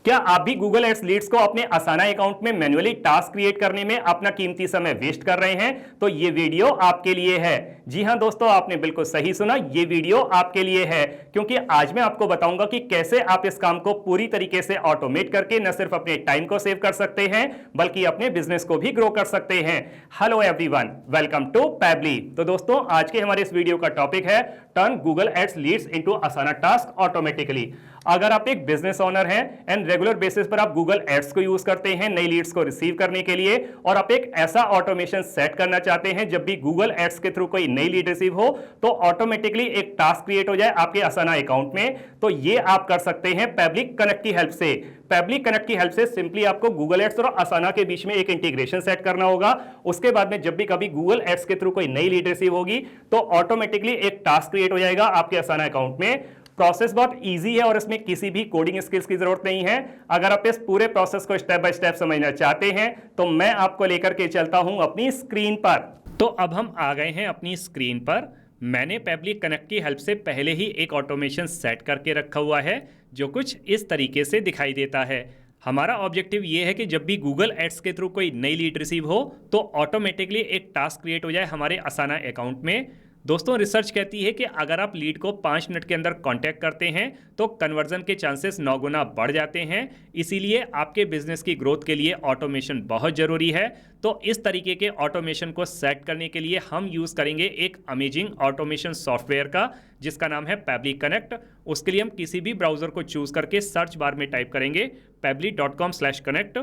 क्या आप भी गूगल एड्स लीड्स को अपने असाना अकाउंट में मैन्युअली टास्क क्रिएट करने में अपना कीमती समय वेस्ट कर रहे हैं? तो ये वीडियो आपके लिए है। जी हां दोस्तों, आपने बिल्कुल सही सुना, ये वीडियो आपके लिए है, क्योंकि आज मैं आपको बताऊंगा कि कैसे आप इस काम को पूरी तरीके से ऑटोमेट करके न सिर्फ अपने टाइम को सेव कर सकते हैं बल्कि अपने बिजनेस को भी ग्रो कर सकते हैं। Hello everyone, welcome to Pabbly. तो दोस्तों, आज के हमारे इस वीडियो का टॉपिक है turn Google ads leads into Asana task automatically. अगर आप एक बिजनेस ओनर हैं एंड रेगुलर बेसिस पर आप गूगल एड्स को यूज करते हैं नई लीड्स को रिसीव करने के लिए, और आप एक ऐसा ऑटोमेशन सेट करना चाहते हैं जब भी गूगल एड्स के थ्रू कोई नई लीड रिसीव हो तो ऑटोमेटिकली एक टास्क क्रिएट हो जाए आपके असाना अकाउंट में, तो ये आप कर सकते हैं पैबली कनेक्ट की हेल्प से। पैबली कनेक्ट की हेल्प से सिंपली आपको गूगल एड्स और असाना के बीच में एक इंटीग्रेशन सेट करना होगा। उसके बाद में जब भी कभी गूगल एड्स के थ्रू कोई नई लीड रिसीव होगी तो ऑटोमेटिकली एक टास्क क्रिएट हो जाएगा आपके असाना अकाउंट में। प्रोसेस बहुत इजी है और इसमें किसी भी कोडिंग स्किल्स की जरूरत नहीं है। अगर आप इस पूरे प्रोसेस को स्टेप बाय स्टेप समझना चाहते हैं तो मैं आपको लेकर के चलता हूं अपनी स्क्रीन पर। तो अब हम आ गए हैं अपनी स्क्रीन पर। मैंने पैबली कनेक्ट की हेल्प से पहले ही एक ऑटोमेशन सेट करके रखा हुआ है जो कुछ इस तरीके से दिखाई देता है। हमारा ऑब्जेक्टिव ये है कि जब भी गूगल एड्स के थ्रू कोई नई लीड रिसीव हो तो ऑटोमेटिकली एक टास्क क्रिएट हो जाए हमारे असाना अकाउंट में। दोस्तों, रिसर्च कहती है कि अगर आप लीड को 5 मिनट के अंदर कांटेक्ट करते हैं तो कन्वर्जन के चांसेस 9 गुना बढ़ जाते हैं। इसीलिए आपके बिजनेस की ग्रोथ के लिए ऑटोमेशन बहुत ज़रूरी है। तो इस तरीके के ऑटोमेशन को सेट करने के लिए हम यूज़ करेंगे एक अमेजिंग ऑटोमेशन सॉफ्टवेयर का जिसका नाम है पैबली कनेक्ट। उसके लिए हम किसी भी ब्राउज़र को चूज़ करके सर्च बार में टाइप करेंगे pably.com/connect,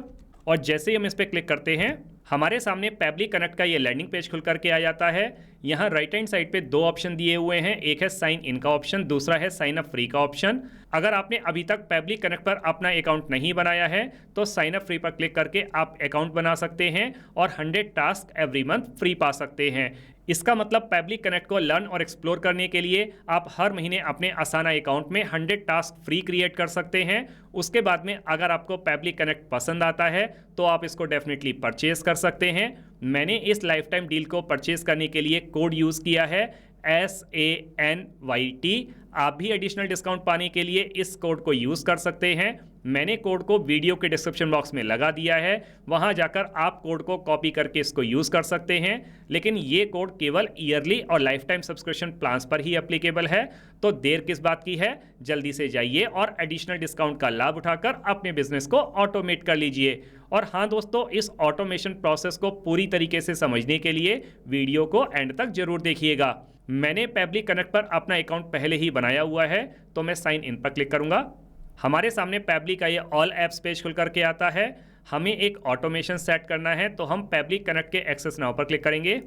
और जैसे ही हम इस पर क्लिक करते हैं हमारे सामने पैबली कनेक्ट का ये लैंडिंग पेज खुल करके आ जाता है। यहाँ राइट हैंड साइड पे 2 ऑप्शन दिए हुए हैं, एक है साइन इन का ऑप्शन, दूसरा है साइन अप फ्री का ऑप्शन। अगर आपने अभी तक पैबली कनेक्ट पर अपना अकाउंट नहीं बनाया है तो साइन अप फ्री पर क्लिक करके आप अकाउंट बना सकते हैं और 100 टास्क एवरी मंथ फ्री पा सकते हैं। इसका मतलब पैबली कनेक्ट को लर्न और एक्सप्लोर करने के लिए आप हर महीने अपने असाना अकाउंट में 100 टास्क फ्री क्रिएट कर सकते हैं। उसके बाद में अगर आपको पैबली कनेक्ट पसंद आता है तो आप इसको डेफिनेटली परचेज कर सकते हैं। मैंने इस लाइफ टाइम डील को परचेज करने के लिए कोड यूज़ किया है SANYT। आप भी एडिशनल डिस्काउंट पाने के लिए इस कोड को यूज़ कर सकते हैं। मैंने कोड को वीडियो के डिस्क्रिप्शन बॉक्स में लगा दिया है, वहां जाकर आप कोड को कॉपी करके इसको यूज़ कर सकते हैं। लेकिन ये कोड केवल ईयरली और लाइफ टाइम सब्सक्रिप्शन प्लान्स पर ही एप्लीकेबल है। तो देर किस बात की है, जल्दी से जाइए और एडिशनल डिस्काउंट का लाभ उठाकर अपने बिजनेस को ऑटोमेट कर लीजिए। और हाँ दोस्तों, इस ऑटोमेशन प्रोसेस को पूरी तरीके से समझने के लिए वीडियो को एंड तक जरूर देखिएगा। मैंने पैबली कनेक्ट पर अपना अकाउंट पहले ही बनाया हुआ है तो मैं साइन इन पर क्लिक करूंगा। हमारे सामने पैबली का ये ऑल एप्स पेज खुल करके आता है। हमें एक ऑटोमेशन सेट करना है तो हम पैबली कनेक्ट के एक्सेस नाउ पर क्लिक करेंगे।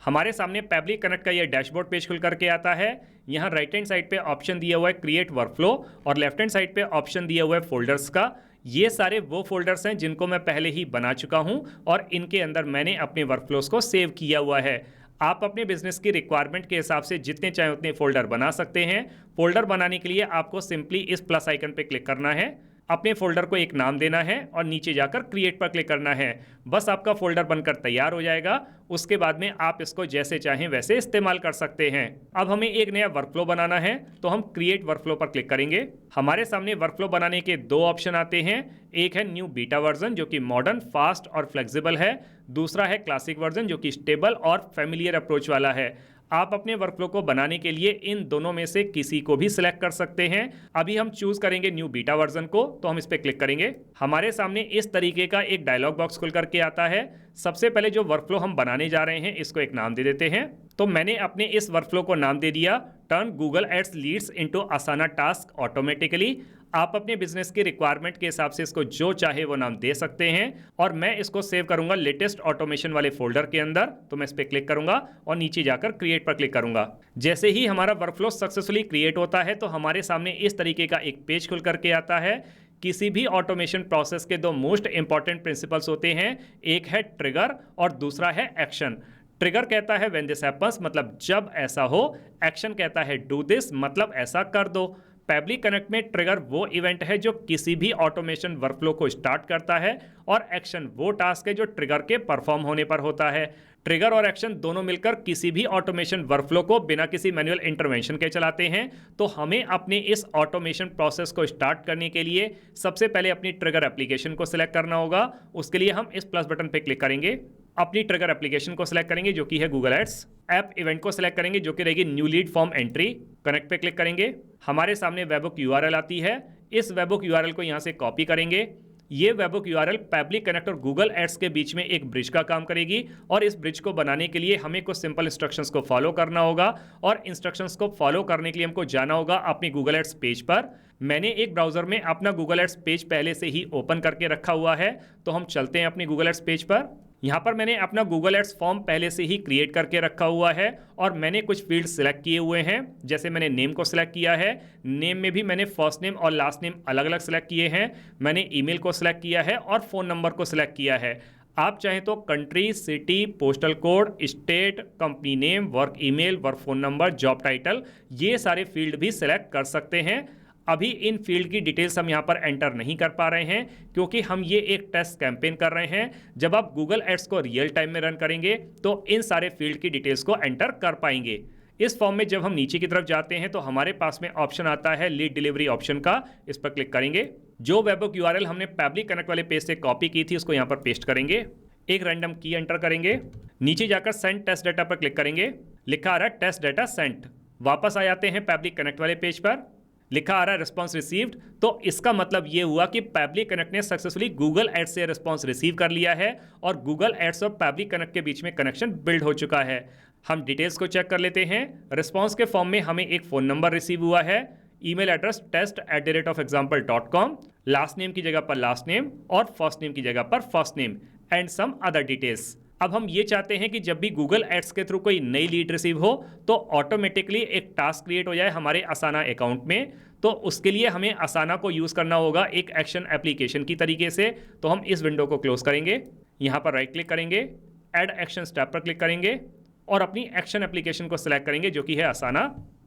हमारे सामने पैबली कनेक्ट का ये डैशबोर्ड पेज खुल करके आता है। यहाँ राइट हैंड साइड पे ऑप्शन दिया हुआ है क्रिएट वर्कफ्लो और लेफ्ट हैंड साइड पे ऑप्शन दिया हुआ है फोल्डर्स का। ये सारे वो फोल्डर्स हैं जिनको मैं पहले ही बना चुका हूँ और इनके अंदर मैंने अपने वर्कफ्लोज को सेव किया हुआ है। आप अपने बिजनेस की रिक्वायरमेंट के हिसाब से जितने चाहे उतने फोल्डर बना सकते हैं। फोल्डर बनाने के लिए आपको सिंपली इस प्लस आइकन पे क्लिक करना है, अपने फोल्डर को एक नाम देना है और नीचे जाकर क्रिएट पर क्लिक करना है। बस आपका फोल्डर बनकर तैयार हो जाएगा। उसके बाद में आप इसको जैसे चाहें वैसे इस्तेमाल कर सकते हैं। अब हमें एक नया वर्कफ्लो बनाना है तो हम क्रिएट वर्कफ्लो पर क्लिक करेंगे। हमारे सामने वर्कफ्लो बनाने के 2 ऑप्शन आते हैं, एक है न्यू बीटा वर्जन जो कि मॉडर्न, फास्ट और फ्लेक्सिबल है, दूसरा है क्लासिक वर्जन जो कि स्टेबल और फेमिलियर अप्रोच वाला है। आप अपने वर्कफ्लो को बनाने के लिए इन दोनों में से किसी को भी सिलेक्ट कर सकते हैं। अभी हम चूज करेंगे न्यू बीटा वर्जन को, तो हम इस पर क्लिक करेंगे। हमारे सामने इस तरीके का एक डायलॉग बॉक्स खुल करके आता है। सबसे पहले जो वर्कफ्लो हम बनाने जा रहे हैं इसको एक नाम दे देते हैं। तो मैंने अपने इस वर्कफ्लो को नाम दे दिया turn Google ads leads into Asana task automatically. आप अपने बिजनेस की रिक्वायरमेंट के हिसाब से इसको जो चाहे वो नाम दे सकते हैं और मैं इसको सेव करूंगा लेटेस्ट ऑटोमेशन वाले फोल्डर के अंदर। तो मैं इस पर क्लिक करूंगा और नीचे जाकर क्रिएट पर क्लिक करूंगा। जैसे ही हमारा वर्कफ्लो सक्सेसफुली क्रिएट होता है तो हमारे सामने इस तरीके का एक पेज खुल करके आता है। किसी भी ऑटोमेशन प्रोसेस के 2 मोस्ट इंपॉर्टेंट प्रिंसिपल्स होते हैं, एक है ट्रिगर और दूसरा है एक्शन। ट्रिगर कहता है व्हेन दिस हैपेंस, मतलब जब ऐसा हो। एक्शन कहता है डू दिस, मतलब ऐसा कर दो। पब्लिक कनेक्ट में ट्रिगर वो इवेंट है जो किसी भी ऑटोमेशन वर्कफ्लो को स्टार्ट करता है, और एक्शन वो टास्क है जो ट्रिगर के परफॉर्म होने पर होता है। ट्रिगर और एक्शन दोनों मिलकर किसी भी ऑटोमेशन वर्कफ्लो को बिना किसी मैनुअल इंटरवेंशन के चलाते हैं। तो हमें अपने इस ऑटोमेशन प्रोसेस को स्टार्ट करने के लिए सबसे पहले अपनी ट्रिगर एप्लीकेशन को सिलेक्ट करना होगा। उसके लिए हम इस प्लस बटन पर क्लिक करेंगे, अपनी ट्रिगर एप्लीकेशन को सिलेक्ट करेंगे जो कि है गूगल एड्स। ऐप इवेंट को सिलेक्ट करेंगे जो कि रहेगी new lead form entry. Connect पे क्लिक करेंगे, हमारे सामने वेबहुक यूआरएल आती है। इस वेबहुक यूआरएल को यहां से कॉपी करेंगे। ये वेबहुक यूआरएल पब्लिक कनेक्ट और गूगल एड्स के बीच में एक ब्रिज का काम करेगी, और इस ब्रिज को बनाने के लिए हमें कुछ सिंपल इंस्ट्रक्शंस को फॉलो करना होगा। और इंस्ट्रक्शंस को फॉलो करने के लिए हमको जाना होगा अपनी गूगल एड्स पेज पर। मैंने एक ब्राउजर में अपना गूगल एड्स पेज पहले से ही ओपन करके रखा हुआ है, तो हम चलते हैं अपनी गूगल एड्स पेज पर। यहाँ पर मैंने अपना गूगल एड्स फॉर्म पहले से ही क्रिएट करके रखा हुआ है, और मैंने कुछ फील्ड सिलेक्ट किए हुए हैं। जैसे मैंने नेम को सिलेक्ट किया है, नेम में भी मैंने फर्स्ट नेम और लास्ट नेम अलग अलग सिलेक्ट किए हैं। मैंने ईमेल को सिलेक्ट किया है और फ़ोन नंबर को सिलेक्ट किया है। आप चाहें तो country, city, postal code, state, company name, work email, work phone number, job title, ये सारे फील्ड भी सिलेक्ट कर सकते हैं। अभी इन फील्ड की डिटेल्स हम यहाँ पर एंटर नहीं कर पा रहे हैं, क्योंकि हम ये एक टेस्ट कैंपेन कर रहे हैं। जब आप गूगल एड्स को रियल टाइम में रन करेंगे तो इन सारे फील्ड की डिटेल्स को एंटर कर पाएंगे। इस फॉर्म में जब हम नीचे की तरफ जाते हैं तो हमारे पास में ऑप्शन आता है लीड डिलीवरी ऑप्शन का। इस पर क्लिक करेंगे। जो वेबहुक यूआरएल हमने पब्लिक कनेक्ट वाले पेज से कॉपी की थी उसको यहाँ पर पेस्ट करेंगे। एक रैंडम की एंटर करेंगे। नीचे जाकर सेंड टेस्ट डाटा पर क्लिक करेंगे। लिखा आ रहा है टेस्ट डाटा सेंट। वापस आ जाते हैं पब्लिक कनेक्ट वाले पेज पर। लिखा आ रहा है रिस्पॉन्स रिसीव्ड। तो इसका मतलब ये हुआ कि पब्लिक कनेक्ट ने सक्सेसफुली गूगल एड्स से रिस्पॉन्स रिसीव कर लिया है, और गूगल एड्स और पब्लिक कनेक्ट के बीच में कनेक्शन बिल्ड हो चुका है। हम डिटेल्स को चेक कर लेते हैं। रिस्पॉन्स के फॉर्म में हमें एक फ़ोन नंबर रिसीव हुआ है, email address test@example.com, last name की जगह पर लास्ट नेम और फर्स्ट नेम की जगह पर first name, and some other details. अब हम ये चाहते हैं कि जब भी गूगल एड्स के थ्रू कोई नई लीड रिसीव हो तो ऑटोमेटिकली एक टास्क क्रिएट हो जाए हमारे असाना अकाउंट में। तो उसके लिए हमें असाना को यूज़ करना होगा एक एक्शन एप्लीकेशन की तरीके से। तो हम इस विंडो को क्लोज करेंगे, यहाँ पर राइट क्लिक करेंगे, ऐड एक्शन स्टेप पर क्लिक करेंगे, और अपनी एक्शन एप्लीकेशन को सिलेक्ट करेंगे जो कि है असाना।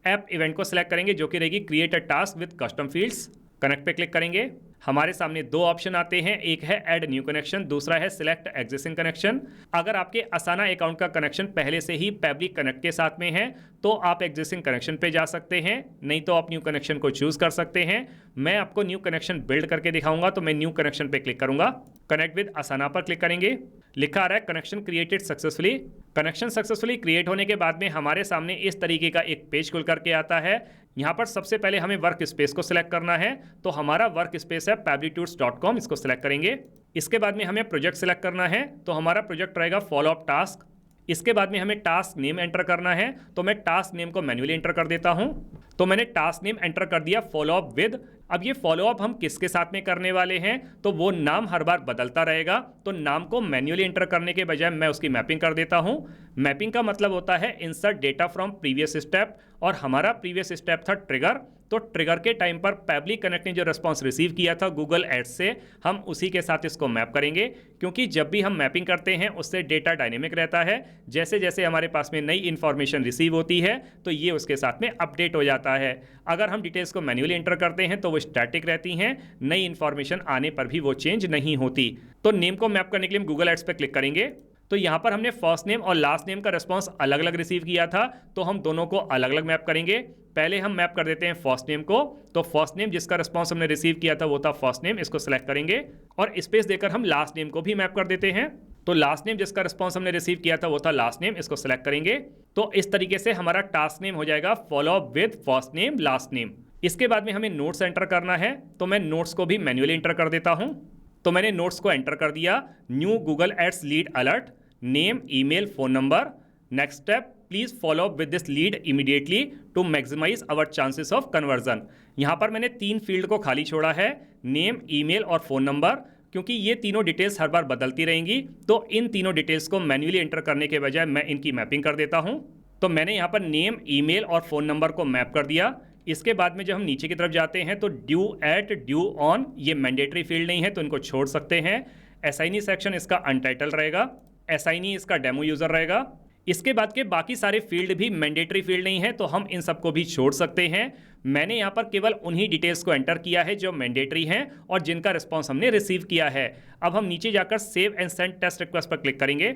ऐप इवेंट को सिलेक्ट करेंगे जो कि रहेगी create a task with custom fields. Connect पे क्लिक करेंगे। हमारे सामने दो ऑप्शन आते हैं, एक है ऐड न्यू कनेक्शन, दूसरा है सिलेक्ट एग्जिस्टिंग कनेक्शन। अगर आपके असाना अकाउंट का कनेक्शन पहले से ही पब्लिक कनेक्ट के साथ में है तो आप एग्जिस्टिंग कनेक्शन पे जा सकते हैं, नहीं तो आप न्यू कनेक्शन को चूज कर सकते हैं। मैं आपको न्यू कनेक्शन बिल्ड करके दिखाऊंगा, तो मैं न्यू कनेक्शन पे क्लिक करूंगा। कनेक्ट विद असाना पर क्लिक करेंगे। लिखा आ रहा है connection created successfully. Connection successfully create होने के बाद में हमारे सामने इस तरीके का एक पेज खुल करके आता है। यहाँ पर सबसे पहले हमें वर्क स्पेस को सिलेक्ट करना है, तो हमारा वर्क स्पेस है pablytools.com, इसको सिलेक्ट करेंगे। इसके बाद में हमें प्रोजेक्ट सिलेक्ट करना है, तो हमारा प्रोजेक्ट रहेगा फॉलो अप टास्क। इसके बाद में हमें टास्क नेम एंटर करना है, तो मैं टास्क नेम को मैन्युअली एंटर कर देता हूं। तो मैंने टास्क नेम एंटर कर दिया फॉलो अप विद। अब ये फॉलो अप हम किसके साथ में करने वाले हैं, तो वो नाम हर बार बदलता रहेगा। तो नाम को मैन्युअली एंटर करने के बजाय मैं उसकी मैपिंग कर देता हूं। मैपिंग का मतलब होता है insert data from previous step, और हमारा प्रीवियस स्टेप था ट्रिगर। तो ट्रिगर के टाइम पर पब्लिक कनेक्ट ने जो रिस्पॉन्स रिसीव किया था गूगल एड्स से, हम उसी के साथ इसको मैप करेंगे, क्योंकि जब भी हम मैपिंग करते हैं उससे डेटा डायनेमिक रहता है। जैसे जैसे हमारे पास में नई इन्फॉर्मेशन रिसीव होती है तो ये उसके साथ में अपडेट हो जाता है। अगर हम डिटेल्स को मैन्युअली एंटर करते हैं तो वो स्टैटिक रहती हैं, नई इन्फॉर्मेशन आने पर भी वो चेंज नहीं होती। तो नेम को मैप करने के लिए हम गूगल एड्स पर क्लिक करेंगे। तो यहाँ पर हमने फर्स्ट नेम और लास्ट नेम का रिस्पॉन्स अलग अलग रिसीव किया था, तो हम दोनों को अलग अलग मैप करेंगे। पहले हम मैप कर देते हैं फर्स्ट नेम को। तो फर्स्ट नेम जिसका रिस्पॉन्स हमने रिसीव किया था वो था फर्स्ट नेम, इसको सेलेक्ट करेंगे, और स्पेस देकर हम लास्ट नेम को भी मैप कर देते हैं। तो लास्ट नेम जिसका रिस्पॉन्स हमने रिसीव किया था वो था लास्ट नेम, इसको सेलेक्ट करेंगे। तो इस तरीके से हमारा टास्क नेम हो जाएगा follow up with first name last name. इसके बाद में हमें नोट्स एंटर करना है, तो मैं नोट्स को भी मैन्युअली एंटर कर देता हूं। तो मैंने नोट्स को एंटर कर दिया। New Google Ads lead alert, name, email, phone number. Next step, please follow up with this lead immediately to maximise our chances of conversion. यहाँ पर मैंने 3 फील्ड को खाली छोड़ा है, नेम, ईमेल और फोन नंबर, क्योंकि ये तीनों डिटेल्स हर बार बदलती रहेंगी। तो इन तीनों डिटेल्स को मैन्युअली एंटर करने के बजाय मैं इनकी मैपिंग कर देता हूँ। तो मैंने यहाँ पर नेम, ईमेल और फोन नंबर को मैप कर दिया। इसके बाद में जब हम नीचे की तरफ जाते हैं तो ड्यू एट, ड्यू ऑन, ये मैंडेटरी फील्ड नहीं है तो इनको छोड़ सकते हैं। असाइनी सेक्शन इसका अनटाइटल रहेगा, असाइनी इसका डेमो यूजर रहेगा। इसके बाद के बाकी सारे फील्ड भी मैंडेटरी फील्ड नहीं है, तो हम इन सबको भी छोड़ सकते हैं। मैंने यहाँ पर केवल उन्हीं डिटेल्स को एंटर किया है जो मैंडेटरी हैं और जिनका रिस्पॉन्स हमने रिसीव किया है। अब हम नीचे जाकर save and send test request पर क्लिक करेंगे।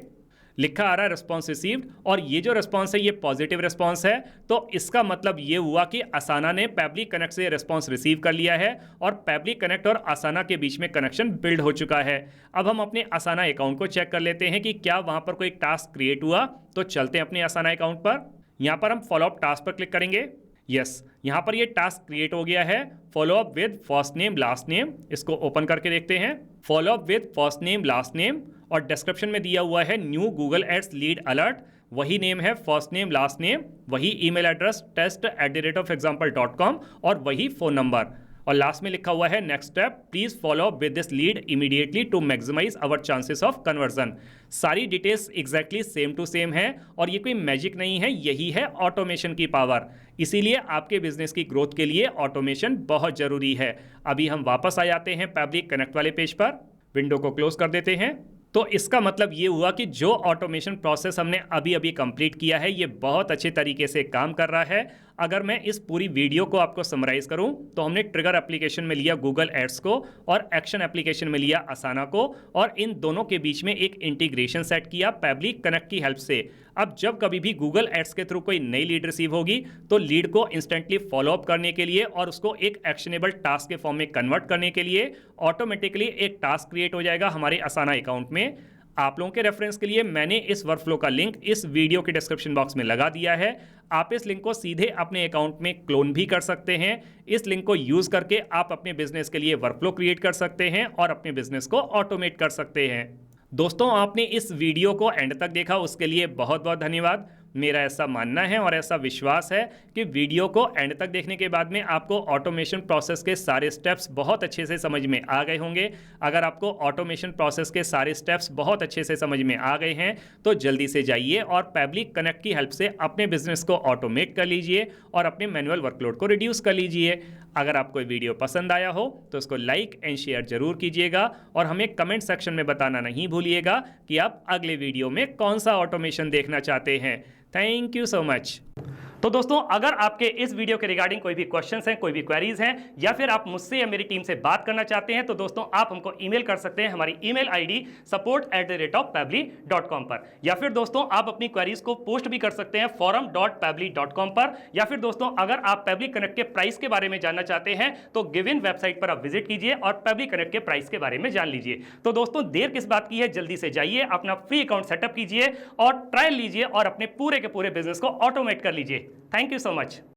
लिखा आ रहा है रिस्पॉन्स रिसीव्ड, और ये जो रिस्पॉन्स है ये पॉजिटिव रिस्पॉन्स है। तो इसका मतलब ये हुआ कि असाना ने पैबली कनेक्ट से रिस्पॉन्स रिसीव कर लिया है और पैबली कनेक्ट और असाना के बीच में कनेक्शन बिल्ड हो चुका है। अब हम अपने असाना अकाउंट को चेक कर लेते हैं कि क्या वहां पर कोई टास्क क्रिएट हुआ। तो चलते हैं अपने असाना अकाउंट पर। यहाँ पर हम फॉलो अप टास्क पर क्लिक करेंगे। यस, यहाँ पर ये टास्क क्रिएट हो गया है, follow up with first name last name. इसको ओपन करके देखते हैं। फॉलो up with first name last name, और डिस्क्रिप्शन में दिया हुआ है new Google Ads lead alert. वही नेम है, फर्स्ट नेम लास्ट नेम, वही ईमेल एड्रेस test@example.com और वही फ़ोन नंबर, और लास्ट में लिखा हुआ है next step please follow up with this lead immediately to maximise our chances of conversion. सारी details exactly same to same है, और ये कोई मैजिक नहीं है, यही है ऑटोमेशन की पावर। इसीलिए आपके बिजनेस की ग्रोथ के लिए ऑटोमेशन बहुत जरूरी है। अभी हम वापस आ जाते हैं पैबली कनेक्ट वाले पेज पर, विंडो को क्लोज कर देते हैं। तो इसका मतलब ये हुआ कि जो ऑटोमेशन प्रोसेस हमने अभी अभी कंप्लीट किया है ये बहुत अच्छे तरीके से काम कर रहा है। अगर मैं इस पूरी वीडियो को आपको समराइज करूं तो हमने ट्रिगर एप्लीकेशन में लिया गूगल एड्स को और एक्शन एप्लीकेशन में लिया असाना को, और इन दोनों के बीच में एक इंटीग्रेशन सेट किया पैबली कनेक्ट की हेल्प से। अब जब कभी भी गूगल एड्स के थ्रू कोई नई लीड रिसीव होगी तो लीड को इंस्टेंटली फॉलो अप करने के लिए और उसको एक एक्शनेबल टास्क के फॉर्म में कन्वर्ट करने के लिए ऑटोमेटिकली एक टास्क क्रिएट हो जाएगा हमारे असाना अकाउंट में। आप लोगों के रेफरेंस के लिए मैंने इस वर्कफ्लो का लिंक इस वीडियो के डिस्क्रिप्शन बॉक्स में लगा दिया है। आप इस लिंक को सीधे अपने अकाउंट में क्लोन भी कर सकते हैं। इस लिंक को यूज करके आप अपने बिजनेस के लिए वर्कफ्लो क्रिएट कर सकते हैं और अपने बिजनेस को ऑटोमेट कर सकते हैं। दोस्तों, आपने इस वीडियो को एंड तक देखा उसके लिए बहुत बहुत धन्यवाद। मेरा ऐसा मानना है और ऐसा विश्वास है कि वीडियो को एंड तक देखने के बाद में आपको ऑटोमेशन प्रोसेस के सारे स्टेप्स बहुत अच्छे से समझ में आ गए होंगे। अगर आपको ऑटोमेशन प्रोसेस के सारे स्टेप्स बहुत अच्छे से समझ में आ गए हैं तो जल्दी से जाइए और पैबली कनेक्ट की हेल्प से अपने बिजनेस को ऑटोमेट कर लीजिए और अपने मैनुअल वर्कलोड को रिड्यूस कर लीजिए। अगर आपको वीडियो पसंद आया हो तो उसको लाइक एंड शेयर जरूर कीजिएगा और हमें कमेंट सेक्शन में बताना नहीं भूलिएगा कि आप अगले वीडियो में कौन सा ऑटोमेशन देखना चाहते हैं। Thank you so much. तो दोस्तों, अगर आपके इस वीडियो के रिगार्डिंग कोई भी क्वेश्चंस हैं, कोई भी क्वेरीज हैं, या फिर आप मुझसे या मेरी टीम से बात करना चाहते हैं तो दोस्तों आप हमको ईमेल कर सकते हैं हमारी ईमेल आईडी support@pably.com पर, या फिर दोस्तों आप अपनी क्वेरीज को पोस्ट भी कर सकते हैं forum.pably.com पर, या फिर दोस्तों अगर आप पैबली कनेक्ट के प्राइस के बारे में जानना चाहते हैं तो गिवन वेबसाइट पर आप विजिट कीजिए और पैबली कनेक्ट के प्राइस के बारे में जान लीजिए। तो दोस्तों देर किस बात की है, जल्दी से जाइए, अपना फ्री अकाउंट सेटअप कीजिए और ट्रायल लीजिए और अपने पूरे के पूरे बिजनेस को ऑटोमेट कर लीजिए। Thank you so much.